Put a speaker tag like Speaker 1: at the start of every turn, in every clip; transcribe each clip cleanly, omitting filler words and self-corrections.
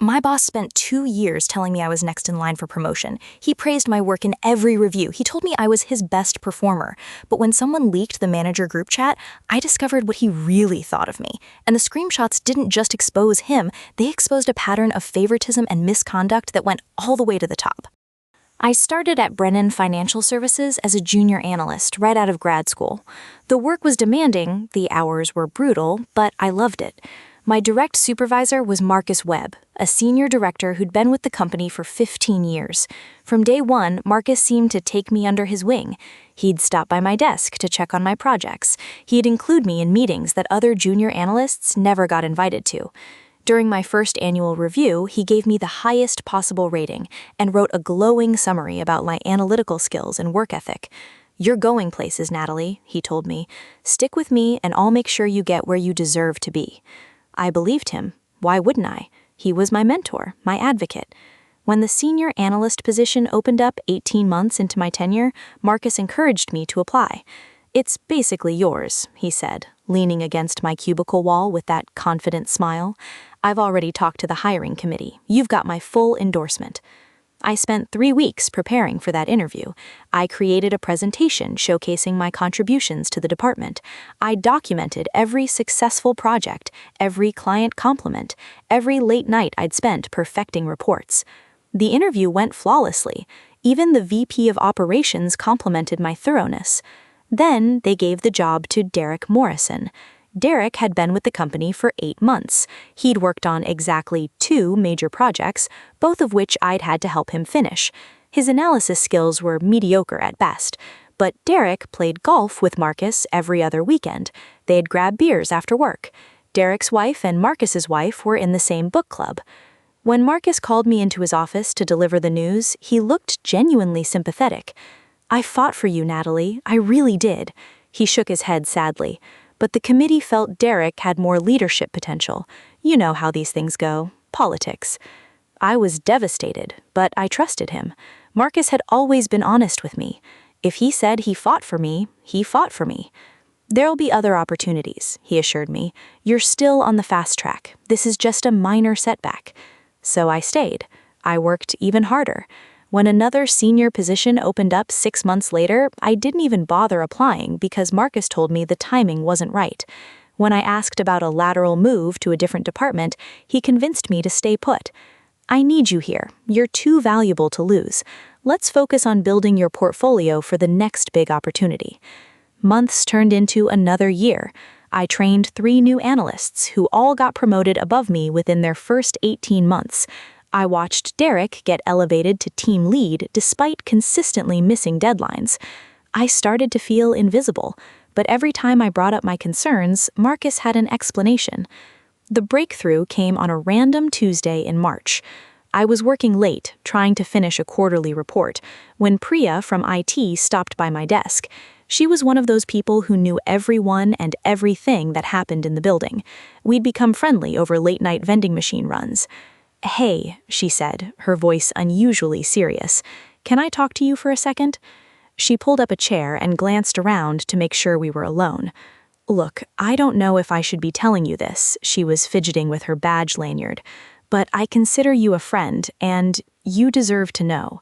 Speaker 1: My boss spent 2 years telling me I was next in line for promotion. He praised my work in every review. He told me I was his best performer. But when someone leaked the manager group chat, I discovered what he really thought of me. And the screenshots didn't just expose him, they exposed a pattern of favoritism and misconduct that went all the way to the top. I started at Brennan Financial Services as a junior analyst right out of grad school. The work was demanding, the hours were brutal, but I loved it. My direct supervisor was Webb, a senior director who'd been with the company for 15 years. From day one, Marcus seemed to take me under his wing. He'd stop by my desk to check on my projects. He'd include me in meetings that other junior analysts never got invited to. During my first annual review, he gave me the highest possible rating and wrote a glowing summary about my analytical skills and work ethic. "You're going places, Natalie," he told me. "Stick with me and I'll make sure you get where you deserve to be." I believed him. Why wouldn't I? He was my mentor, my advocate. When the senior analyst position opened up 18 months into my tenure, Marcus encouraged me to apply. "It's basically yours," he said, leaning against my cubicle wall with that confident smile. "I've already talked to the hiring committee. You've got my full endorsement." I spent 3 weeks preparing for that interview. I created a presentation showcasing my contributions to the department. I documented every successful project, every client compliment, every late night I'd spent perfecting reports. The interview went flawlessly. Even the VP of Operations complimented my thoroughness. Then they gave the job to Derek Morrison. Derek had been with the company for 8 months. He'd worked on exactly 2 major projects, both of which I'd had to help him finish. His analysis skills were mediocre at best, but Derek played golf with Marcus every other weekend. They'd grab beers after work. Derek's wife and Marcus's wife were in the same book club. When Marcus called me into his office to deliver the news, he looked genuinely sympathetic. "I fought for you, Natalie. I really did." He shook his head sadly. But the committee felt Derek had more leadership potential. You know how these things go. Politics. I was devastated, but I trusted him. Marcus had always been honest with me. If he said he fought for me, he fought for me. "There'll be other opportunities," he assured me. "You're still on the fast track. This is just a minor setback." So I stayed. I worked even harder. When another senior position opened up 6 months later, I didn't even bother applying because Marcus told me the timing wasn't right. When I asked about a lateral move to a different department, he convinced me to stay put. "I need you here. You're too valuable to lose. Let's focus on building your portfolio for the next big opportunity." Months turned into another year. I trained 3 new analysts who all got promoted above me within their first 18 months. I watched Derek get elevated to team lead despite consistently missing deadlines. I started to feel invisible, but every time I brought up my concerns, Marcus had an explanation. The breakthrough came on a random Tuesday in March. I was working late, trying to finish a quarterly report, when Priya from IT stopped by my desk. She was one of those people who knew everyone and everything that happened in the building. We'd become friendly over late-night vending machine runs. "Hey," she said, her voice unusually serious. "Can I talk to you for a second?" She pulled up a chair and glanced around to make sure we were alone. "Look, I don't know if I should be telling you this," she was fidgeting with her badge lanyard, "but I consider you a friend, and you deserve to know."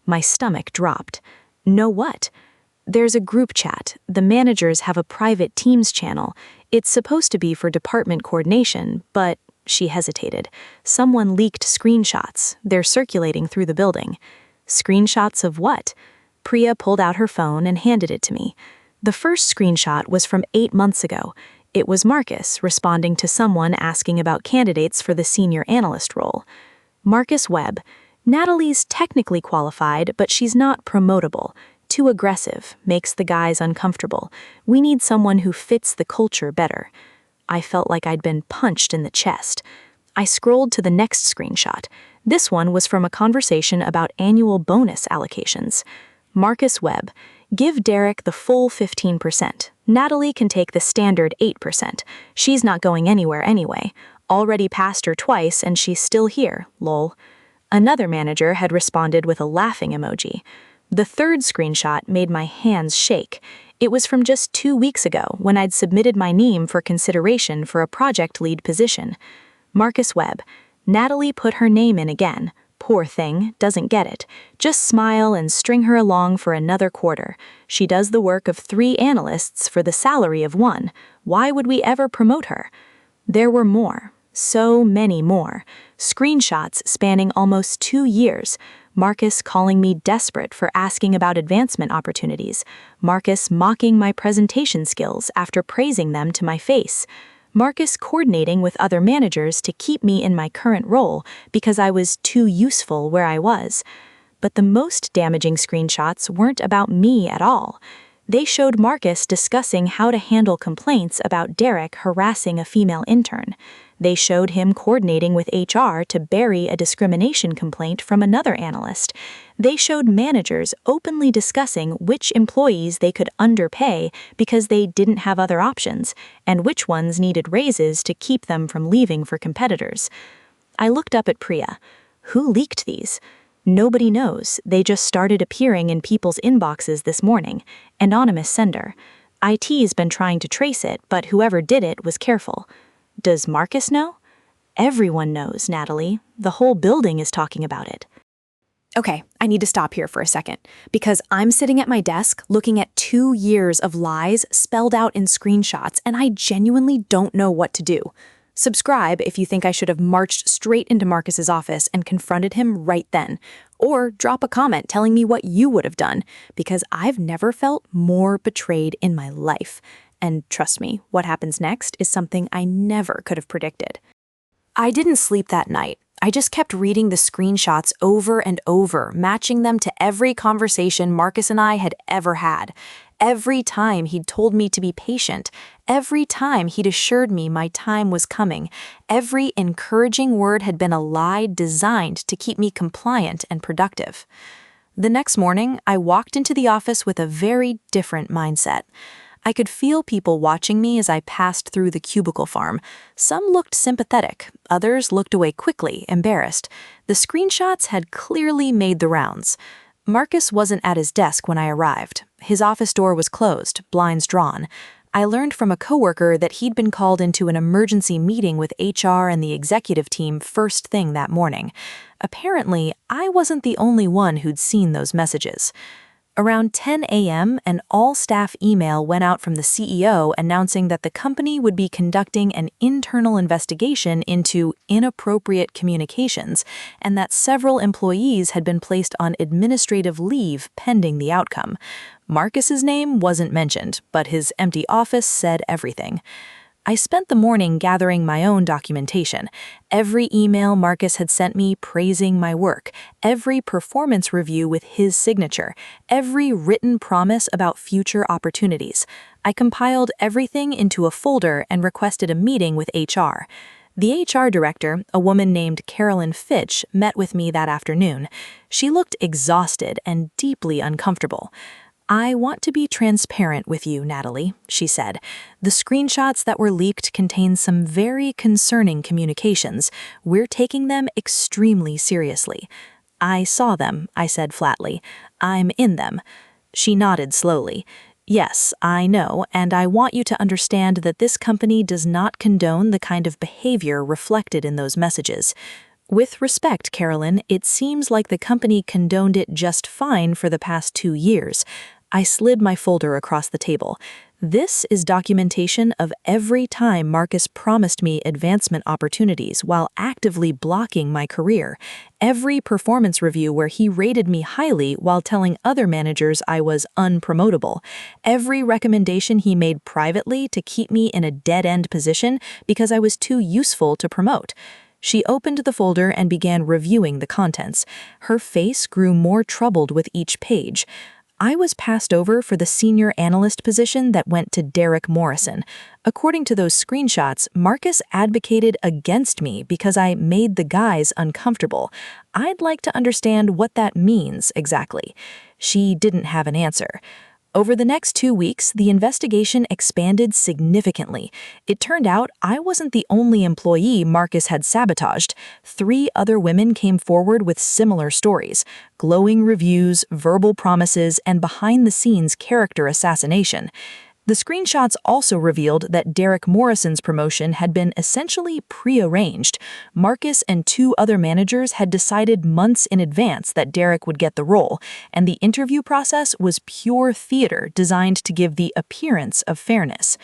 Speaker 1: My stomach dropped. "Know what?" "There's a group chat. The managers have a private Teams channel. It's supposed to be for department coordination, but..." She hesitated. "Someone leaked screenshots. They're circulating through the building." "Screenshots of what?" Priya pulled out her phone and handed it to me. The first screenshot was from 8 months ago. It was Marcus responding to someone asking about candidates for the senior analyst role. Marcus Webb. "Natalie's technically qualified, but she's not promotable. Too aggressive, makes the guys uncomfortable. We need someone who fits the culture better." I felt like I'd been punched in the chest. I scrolled to the next screenshot. This one was from a conversation about annual bonus allocations. Marcus Webb. "Give Derek the full 15%. Natalie can take the standard 8%. She's not going anywhere anyway. Already passed her twice and she's still here, lol." Another manager had responded with a laughing emoji. The third screenshot made my hands shake. It was from just 2 weeks ago when I'd submitted my name for consideration for a project lead position. Marcus Webb. Natalie put her name in again. Poor thing, doesn't get it. Just smile and string her along for another quarter. She does the work of 3 analysts for the salary of 1. Why would we ever promote her? There were more. So many more. Screenshots spanning almost 2 years. Marcus calling me desperate for asking about advancement opportunities. Marcus mocking my presentation skills after praising them to my face. Marcus coordinating with other managers to keep me in my current role because I was too useful where I was. But the most damaging screenshots weren't about me at all. They showed Marcus discussing how to handle complaints about Derek harassing a female intern. They showed him coordinating with HR to bury a discrimination complaint from another analyst. They showed managers openly discussing which employees they could underpay because they didn't have other options, and which ones needed raises to keep them from leaving for competitors. I looked up at Priya. Who leaked these? Nobody knows. They just started appearing in people's inboxes this morning. Anonymous sender. IT's been trying to trace it, but whoever did it was careful. Does Marcus know? Everyone knows, Natalie. The whole building is talking about it.
Speaker 2: Okay, I need to stop here for a second, because I'm sitting at my desk looking at 2 years of lies spelled out in screenshots, and I genuinely don't know what to do. Subscribe if you think I should have marched straight into Marcus's office and confronted him right then. Or drop a comment telling me what you would have done, because I've never felt more betrayed in my life. And trust me, what happens next is something I never could have predicted. I didn't sleep that night. I just kept reading the screenshots over and over, matching them to every conversation Marcus and I had ever had. Every time he'd told me to be patient, every time he'd assured me my time was coming, every encouraging word had been a lie designed to keep me compliant and productive. The next morning, I walked into the office with a very different mindset. I could feel people watching me as I passed through the cubicle farm. Some looked sympathetic, others looked away quickly, embarrassed. The screenshots had clearly made the rounds. Marcus wasn't at his desk when I arrived. His office door was closed, blinds drawn. I learned from a coworker that he'd been called into an emergency meeting with HR and the executive team first thing that morning. Apparently, I wasn't the only one who'd seen those messages. Around 10 a.m., an all-staff email went out from the CEO announcing that the company would be conducting an internal investigation into inappropriate communications and that several employees had been placed on administrative leave pending the outcome. Marcus's name wasn't mentioned, but his empty office said everything. I spent the morning gathering my own documentation. Every email Marcus had sent me praising my work, every performance review with his signature, every written promise about future opportunities. I compiled everything into a folder and requested a meeting with HR. The HR director, a woman named Carolyn Fitch, met with me that afternoon. She looked exhausted and deeply uncomfortable. "I want to be transparent with you, Natalie," she said. "The screenshots that were leaked contain some very concerning communications. We're taking them extremely seriously." "I saw them," I said flatly. "I'm in them." She nodded slowly. "Yes, I know, and I want you to understand that this company does not condone the kind of behavior reflected in those messages. With respect, Carolyn, it seems like the company condoned it just fine for the past 2 years. I slid my folder across the table. This is documentation of every time Marcus promised me advancement opportunities while actively blocking my career. Every performance review where he rated me highly while telling other managers I was unpromotable. Every recommendation he made privately to keep me in a dead-end position because I was too useful to promote. She opened the folder and began reviewing the contents. Her face grew more troubled with each page. I was passed over for the senior analyst position that went to Derek Morrison. According to those screenshots, Marcus advocated against me because I made the guys uncomfortable. I'd like to understand what that means exactly. She didn't have an answer. Over the next 2 weeks, the investigation expanded significantly. It turned out I wasn't the only employee Marcus had sabotaged. 3 other women came forward with similar stories: glowing reviews, verbal promises, and behind-the-scenes character assassination. The screenshots also revealed that Derek Morrison's promotion had been essentially prearranged. Marcus and two other managers had decided months in advance that Derek would get the role, and the interview process was pure theater designed to give the appearance of fairness.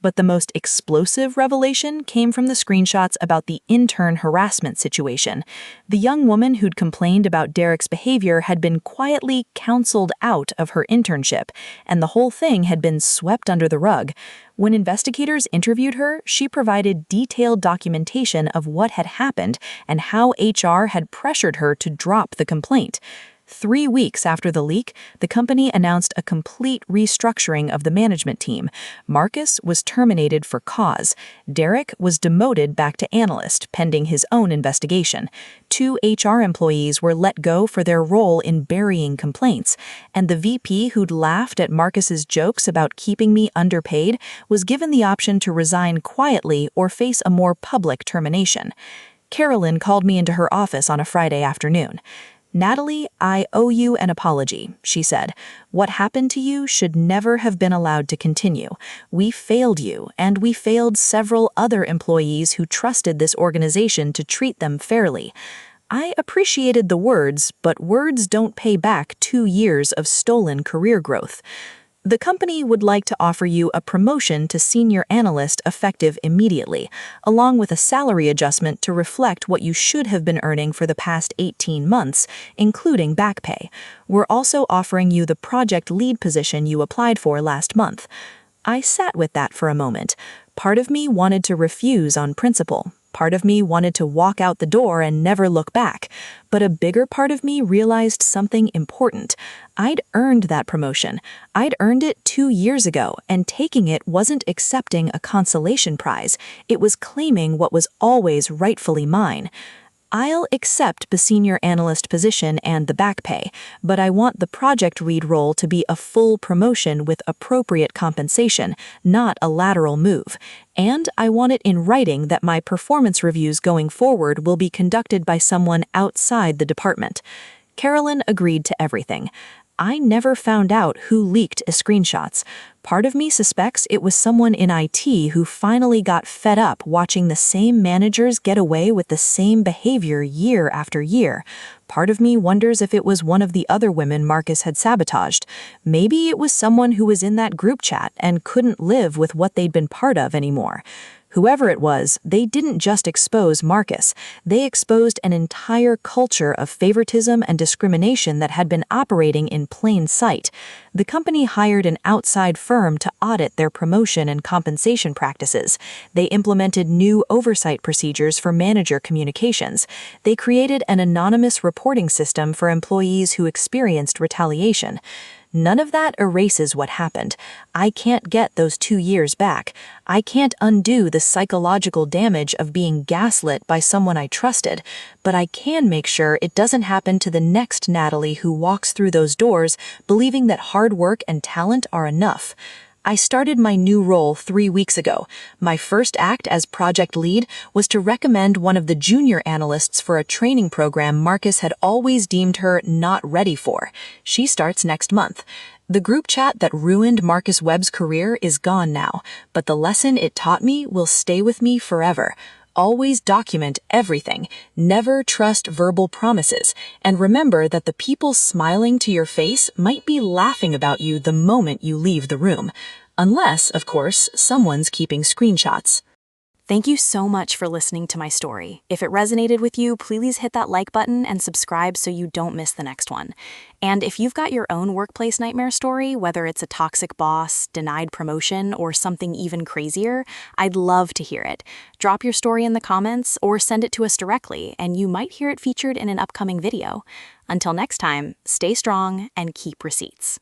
Speaker 2: But the most explosive revelation came from the screenshots about the intern harassment situation. The young woman who'd complained about Derek's behavior had been quietly counseled out of her internship, and the whole thing had been swept under the rug. When investigators interviewed her, she provided detailed documentation of what had happened and how HR had pressured her to drop the complaint. 3 weeks after the leak, the company announced a complete restructuring of the management team. Marcus was terminated for cause. Derek was demoted back to analyst, pending his own investigation. 2 HR employees were let go for their role in burying complaints, and the VP who'd laughed at Marcus's jokes about keeping me underpaid was given the option to resign quietly or face a more public termination. Carolyn called me into her office on a Friday afternoon. "Natalie, I owe you an apology," she said. "What happened to you should never have been allowed to continue. We failed you, and we failed several other employees who trusted this organization to treat them fairly." I appreciated the words, but words don't pay back 2 years of stolen career growth. The company would like to offer you a promotion to senior analyst effective immediately, along with a salary adjustment to reflect what you should have been earning for the past 18 months, including back pay. We're also offering you the project lead position you applied for last month. I sat with that for a moment. Part of me wanted to refuse on principle. Part of me wanted to walk out the door and never look back. But a bigger part of me realized something important. I'd earned that promotion. I'd earned it 2 years ago, and taking it wasn't accepting a consolation prize. It was claiming what was always rightfully mine. I'll accept the senior analyst position and the back pay, but I want the project lead role to be a full promotion with appropriate compensation, not a lateral move. And I want it in writing that my performance reviews going forward will be conducted by someone outside the department. Carolyn agreed to everything. I never found out who leaked the screenshots. Part of me suspects it was someone in IT who finally got fed up watching the same managers get away with the same behavior year after year. Part of me wonders if it was one of the other women Marcus had sabotaged. Maybe it was someone who was in that group chat and couldn't live with what they'd been part of anymore. Whoever it was, they didn't just expose Marcus. They exposed an entire culture of favoritism and discrimination that had been operating in plain sight. The company hired an outside firm to audit their promotion and compensation practices. They implemented new oversight procedures for manager communications. They created an anonymous reporting system for employees who experienced retaliation. None of that erases what happened. I can't get those 2 years back. I can't undo the psychological damage of being gaslit by someone I trusted, but I can make sure it doesn't happen to the next Natalie who walks through those doors believing that hard work and talent are enough. I started my new role 3 weeks ago. My first act as project lead was to recommend one of the junior analysts for a training program Marcus had always deemed her not ready for. She starts next month. The group chat that ruined Marcus Webb's career is gone now, but the lesson it taught me will stay with me forever. Always document everything. Never trust verbal promises. And remember that the people smiling to your face might be laughing about you the moment you leave the room. Unless, of course, someone's keeping screenshots.
Speaker 1: Thank you so much for listening to my story. If it resonated with you, please hit that like button and subscribe so you don't miss the next one. And if you've got your own workplace nightmare story, whether it's a toxic boss, denied promotion, or something even crazier, I'd love to hear it. Drop your story in the comments or send it to us directly, and you might hear it featured in an upcoming video. Until next time, stay strong and keep receipts.